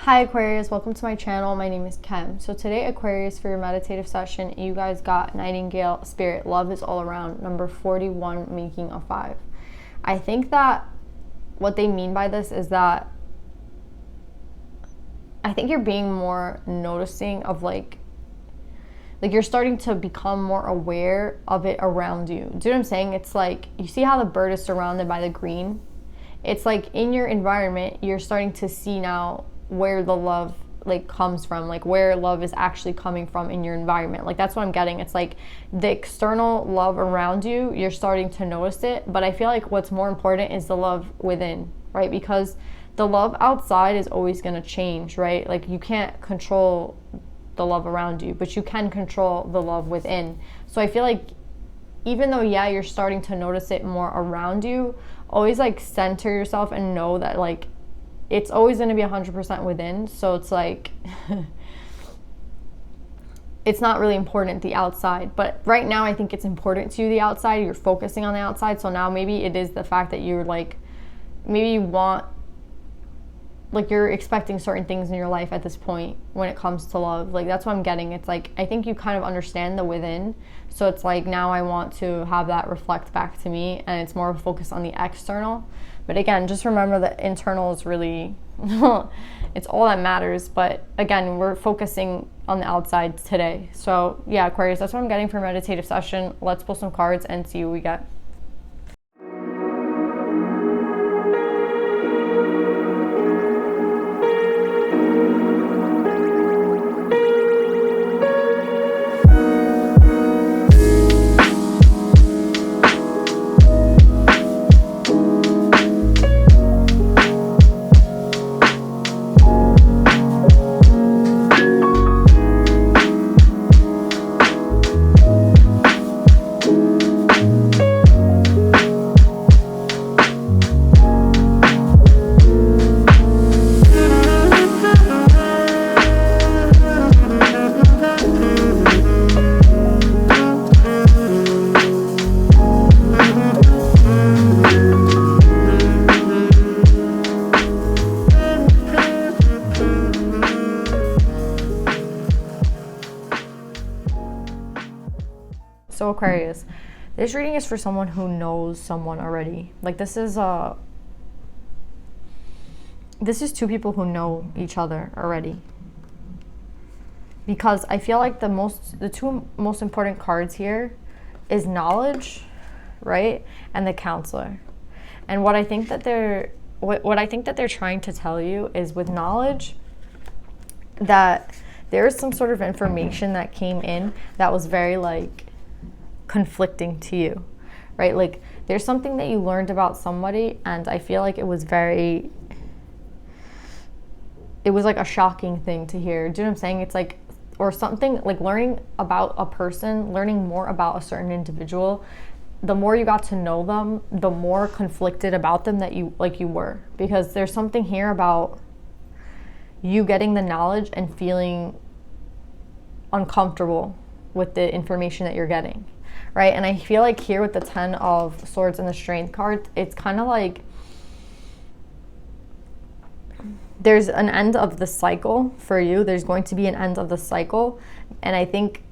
Hi Aquarius, welcome to my channel. My name is Kim. So today, Aquarius, for your meditative session, you guys got Nightingale Spirit, Love is All Around, number 41, making a 5. I think that what they mean by this is that I think you're being more noticing of like you're starting to become more aware of it around you. Do you know what I'm saying? It's like, you see how the bird is surrounded by the green? It's like in your environment, you're starting to see now where the love comes from, where love is actually coming from in your environment. That's what I'm getting. It's like the external love around you, you're starting to notice it, but I feel like what's more important is the love within, right? Because the love outside is always going to change, right? You can't control the love around you, but you can control the love within. So I feel like even though, yeah, you're starting to notice it more around you, always center yourself and know that it's always going to be 100% within. So it's it's not really important the outside, but right now I think it's important to you, the outside. You're focusing on the outside. So now maybe it is the fact that you're maybe you want, you're expecting certain things in your life at this point when it comes to love. That's what I'm getting. It's I think you kind of understand the within. So it's now I want to have that reflect back to me, and it's more of a focus on the external. But again, just remember that internal is really, it's all that matters. But again, we're focusing on the outside today. So yeah, Aquarius, that's what I'm getting for a meditative session. Let's pull some cards and see what we get. So Aquarius, this reading is for someone who knows someone already. This is two people who know each other already. Because I feel like the two most important cards here is knowledge, right? And the counselor. And what I think that they're trying to tell you is, with knowledge, that there is some sort of information that came in that was very conflicting to you, right? There's something that you learned about somebody, and I feel like it was a shocking thing to hear. Do you know what I'm saying? It's or something learning about a person, learning more about a certain individual, the more you got to know them, the more conflicted about them that you were. Because there's something here about you getting the knowledge and feeling uncomfortable with the information that you're getting, right? And I feel here with the 10 of Swords and the Strength card, it's kind of there's an end of the cycle for you. There's going to be an end of the cycle. And I think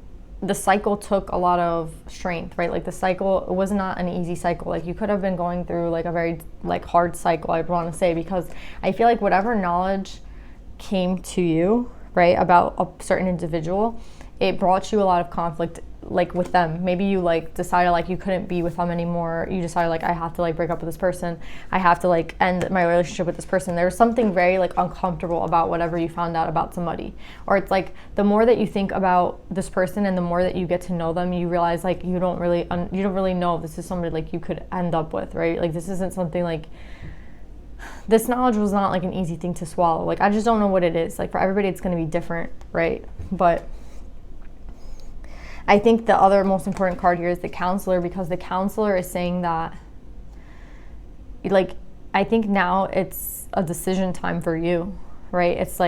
the cycle took a lot of strength, right? The cycle, it was not an easy cycle. You could have been going through a very hard cycle, I'd want to say, because I feel whatever knowledge came to you, right, about a certain individual, it brought you a lot of conflict with them. Maybe you decided you couldn't be with them anymore. You decided I have to break up with this person. I have to end my relationship with this person. There's something very uncomfortable about whatever you found out about somebody. Or it's the more that you think about this person and the more that you get to know them, you realize you don't really know if this is somebody you could end up with, right? This isn't something this knowledge was not an easy thing to swallow. I just don't know what it is. For everybody it's going to be different, right? But I think the other most important card here is the counselor, because the counselor is saying that I think now it's a decision time for you, right? It's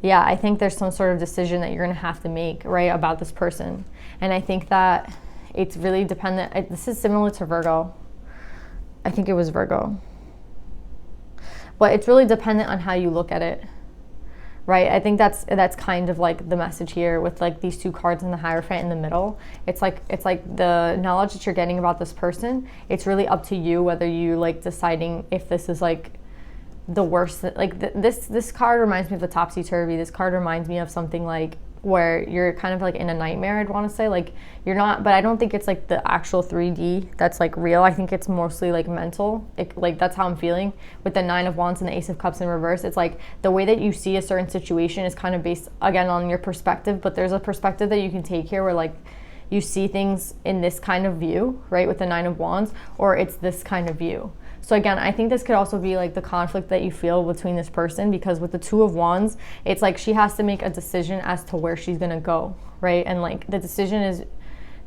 yeah, I think there's some sort of decision that you're going to have to make, right, about this person. And I think that it's really dependent. This is similar to Virgo. I think it was Virgo. But it's really dependent on how you look at it, right? I think that's kind of like the message here with like these two cards and the Hierophant in the middle. It's like the knowledge that you're getting about this person, it's really up to you whether you like deciding if this is like the worst. Like this card reminds me of the topsy-turvy. This card reminds me of something like where you're kind of like in a nightmare, I'd want to say. Like you're not, but I don't think it's like the actual 3D that's like real. I think it's mostly like mental. Like that's how I'm feeling with the 9 of Wands and the Ace of Cups in reverse. It's like the way that you see a certain situation is kind of based again on your perspective, but there's a perspective that you can take here where like you see things in this kind of view, right, with the 9 of Wands, or it's this kind of view. So again, I think this could also be like the conflict that you feel between this person, because with the 2 of Wands, it's like she has to make a decision as to where she's gonna go, right? And like the decision is,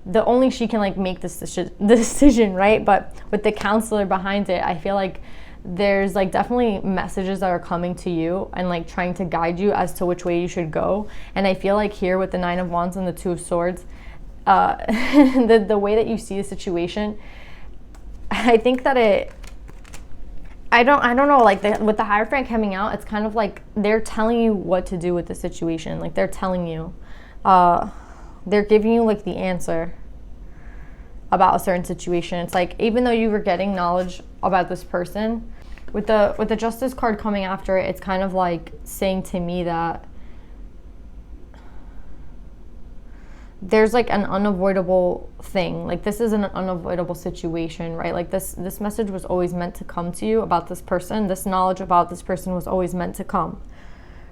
the only she can like make this decision, right? But with the counselor behind it, I feel like there's like definitely messages that are coming to you and like trying to guide you as to which way you should go. And I feel like here with the 9 of Wands and the 2 of Swords, the way that you see the situation, I think that I don't know, like with the Hierophant coming out, it's kind of like they're telling you what to do with the situation. Like they're telling you, they're giving you like the answer about a certain situation. It's like even though you were getting knowledge about this person, with the Justice card coming after it, it's kind of like saying to me that there's like an unavoidable thing. Like this is an unavoidable situation, right? Like this message was always meant to come to you about this person. This knowledge about this person was always meant to come,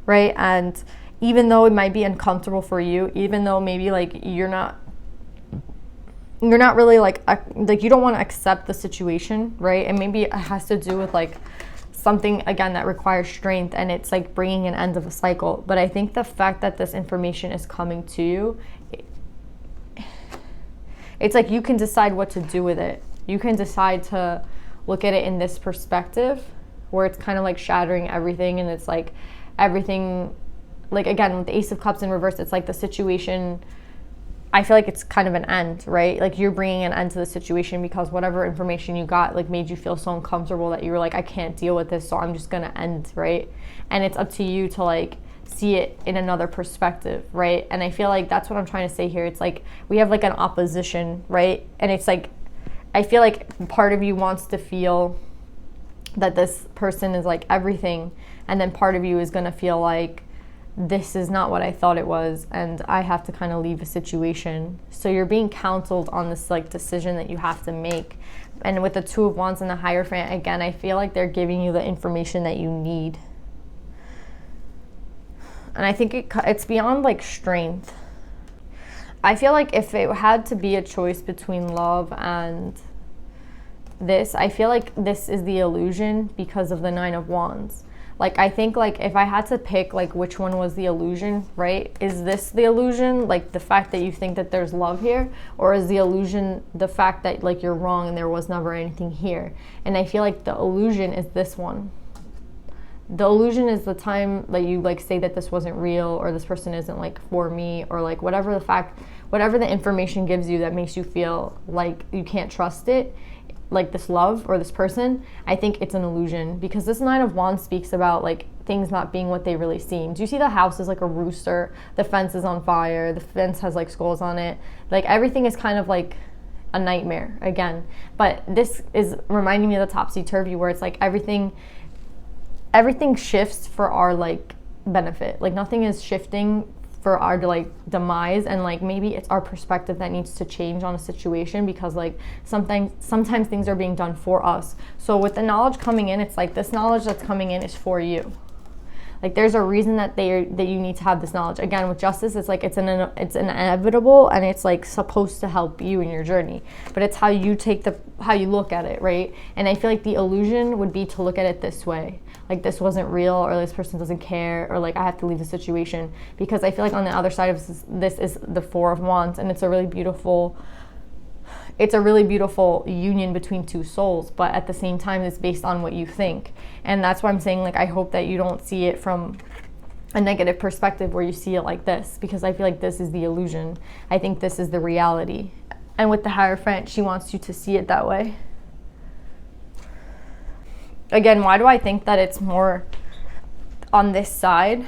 right? And even though it might be uncomfortable for you, even though maybe like you're not really like you don't want to accept the situation, right? And maybe it has to do with like something again that requires strength, and it's like bringing an end of a cycle. But I think the fact that this information is coming to you, it's like you can decide what to do with it. You can decide to look at it in this perspective where it's kind of like shattering everything, and it's like everything, like again with the Ace of Cups in reverse, it's like the situation, I feel like it's kind of an end, right? Like you're bringing an end to the situation because whatever information you got like made you feel so uncomfortable that you were like, I can't deal with this, so I'm just gonna end, right? And it's up to you to like see it in another perspective, right? And I feel like that's what I'm trying to say here. It's like we have like an opposition, right? And it's like I feel like part of you wants to feel that this person is like everything, and then part of you is gonna feel like this is not what I thought it was, and I have to kind of leave a situation. So you're being counseled on this like decision that you have to make. And with the 2 of Wands and the Hierophant, again, I feel like they're giving you the information that you need. And I think it's beyond like strength. I feel like if it had to be a choice between love and this, I feel like this is the illusion because of the 9 of Wands. Like I think like if I had to pick like which one was the illusion, right? Is this the illusion, like the fact that you think that there's love here, or is the illusion the fact that like you're wrong and there was never anything here? And I feel like the illusion is this one. The illusion is the time that you like say that this wasn't real, or this person isn't like for me, or like whatever the information gives you that makes you feel like you can't trust it, like this love or this person. I think it's an illusion, because this 9 of Wands speaks about like things not being what they really seem. Do you see the house is like a rooster, the fence is on fire, the fence has like skulls on it, like everything is kind of like a nightmare again. But this is reminding me of the topsy-turvy, where it's like everything shifts for our like benefit. Like nothing is shifting for our like demise, and like maybe it's our perspective that needs to change on a situation, because like sometimes things are being done for us. So with the knowledge coming in, it's like this knowledge that's coming in is for you. Like there's a reason that you need to have this knowledge. Again, with Justice, it's like it's inevitable, and it's like supposed to help you in your journey. But it's how you look at it, right? And I feel like the illusion would be to look at it this way. Like this wasn't real, or this person doesn't care, or like I have to leave the situation. Because I feel like on the other side of this is the 4 of Wands, and it's a really beautiful union between two souls, but at the same time it's based on what you think. And that's why I'm saying like I hope that you don't see it from a negative perspective where you see it like this, because I feel like this is the illusion. I think this is the reality. And with the Hierophant, she wants you to see it that way. Again, why do I think that it's more on this side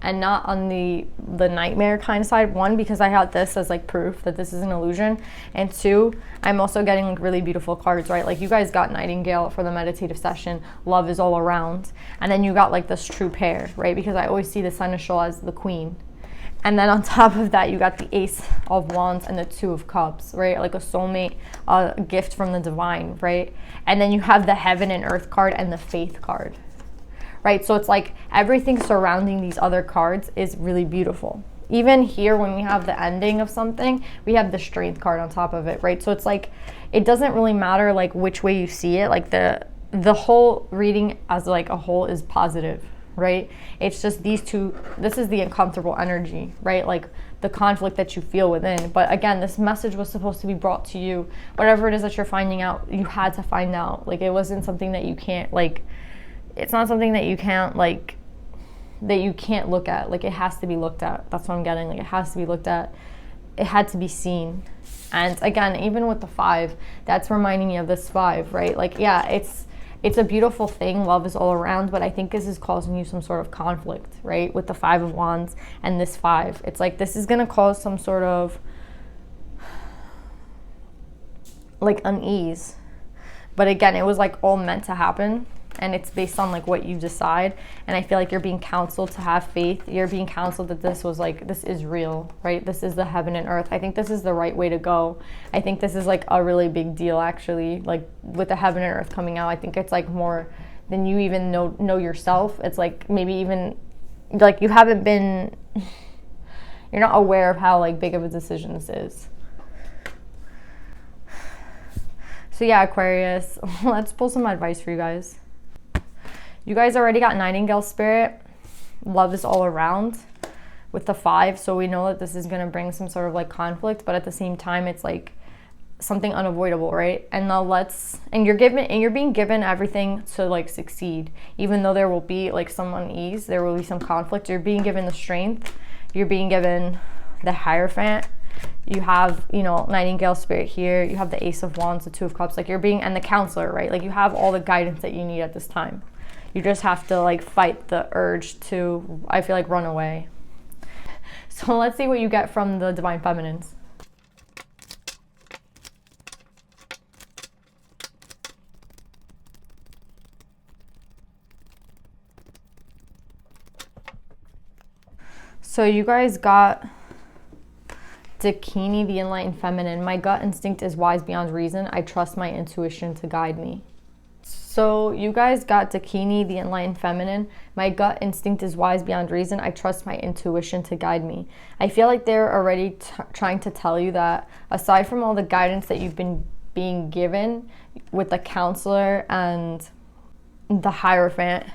and not on the nightmare kind of side. One, because I had this as like proof that this is an illusion, and two, I'm also getting like really beautiful cards, right? Like you guys got Nightingale for the meditative session, love is all around, and then you got like this true pair, right? Because I always see the Seneschal as the queen. And then on top of that, you got the Ace of Wands and the Two of Cups, right? Like a soulmate, a gift from the divine, right? And then you have the Heaven and Earth card and the Faith card, right? So it's like everything surrounding these other cards is really beautiful. Even here, when we have the ending of something, we have the Strength card on top of it, right? So it's like, it doesn't really matter like which way you see it. Like the whole reading as like a whole is positive, right? It's just these two, this is the uncomfortable energy, right? Like the conflict that you feel within. But again, this message was supposed to be brought to you. Whatever it is that you're finding out, you had to find out. Like it wasn't something that you can't like, it's not something that you can't like, that you can't look at. Like it has to be looked at. That's what I'm getting. Like it has to be looked at. It had to be seen. And again, even with the 5, that's reminding me of this 5, right? Like, yeah, it's a beautiful thing. Love is all around, but I think this is causing you some sort of conflict, right? With the 5 of Wands and this 5. It's like this is going to cause some sort of like unease. But again, it was like all meant to happen, and it's based on like what you decide. And I feel like you're being counseled to have faith. You're being counseled that this was like, this is real, right? This is the heaven and earth. I think this is the right way to go. I think this is like a really big deal, actually. Like with the heaven and earth coming out, I think it's like more than you even know yourself. It's like maybe even like you haven't been, you're not aware of how like big of a decision this is. So yeah, Aquarius, let's pull some advice for you guys. You guys already got Nightingale spirit. Love is all around with the 5. So we know that this is going to bring some sort of like conflict, but at the same time, it's like something unavoidable, right? And now you're being given everything to like succeed, even though there will be like some unease, there will be some conflict. You're being given the Strength. You're being given the Hierophant. You have, you know, Nightingale spirit here. You have the Ace of Wands, the Two of Cups, like and the Counselor, right? Like you have all the guidance that you need at this time. You just have to like fight the urge to, I feel like, run away. So let's see what you get from the Divine Feminines. So you guys got Dakini, the Enlightened Feminine. My gut instinct is wise beyond reason. I trust my intuition to guide me. So you guys got Dakini, the Enlightened Feminine. My gut instinct is wise beyond reason. I trust my intuition to guide me. I feel like they're already trying to tell you that aside from all the guidance that you've been being given with the Counselor and the Hierophant,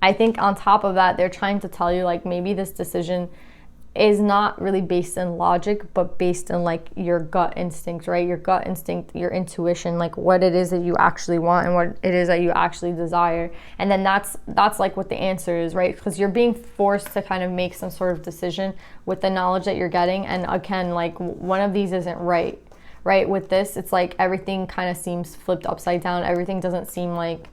I think on top of that, they're trying to tell you like maybe this decision is not really based in logic, but based in like your gut instinct, right? Your gut instinct, your intuition, like what it is that you actually want and what it is that you actually desire. And then that's like what the answer is, right? Because you're being forced to kind of make some sort of decision with the knowledge that you're getting. And again, like one of these isn't right? With this, it's like everything kind of seems flipped upside down. Everything doesn't seem like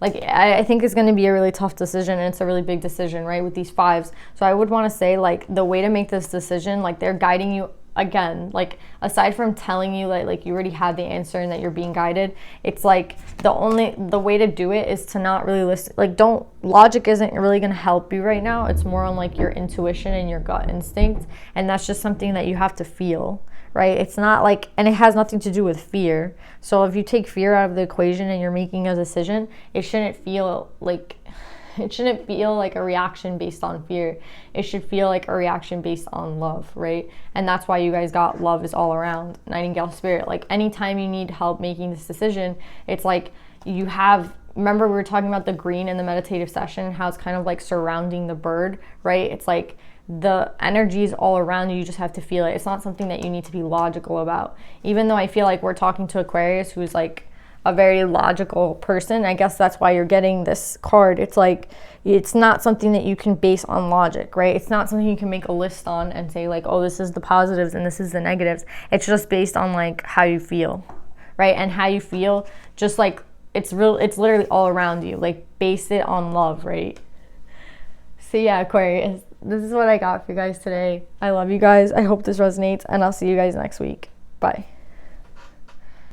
I think it's going to be a really tough decision, and it's a really big decision, right, with these 5s. So I would want to say, like, the way to make this decision, like, they're guiding you, again, like, aside from telling you that, like, you already have the answer and that you're being guided, it's, like, the way to do it is to not really listen. Like, logic isn't really going to help you right now. It's more on, like, your intuition and your gut instinct, and that's just something that you have to feel. Right? It's not like, and it has nothing to do with fear. So if you take fear out of the equation and you're making a decision, it shouldn't feel like a reaction based on fear. It should feel like a reaction based on love, right? And that's why you guys got love is all around, Nightingale spirit. Like anytime you need help making this decision, it's like you have, remember we were talking about the green in the meditative session, how it's kind of like surrounding the bird, right? It's like the energy is all around you. You just have to feel it. It's not something that you need to be logical about. Even though I feel like we're talking to Aquarius, who's like a very logical person. I guess that's why you're getting this card. It's like, it's not something that you can base on logic, right? It's not something you can make a list on and say like, oh, this is the positives and this is the negatives. It's just based on like how you feel, right? And how you feel, just like it's literally all around you. Like base it on love, right? So yeah, Aquarius, this is what I got for you guys today. I love you guys. I hope this resonates, and I'll see you guys next week. Bye.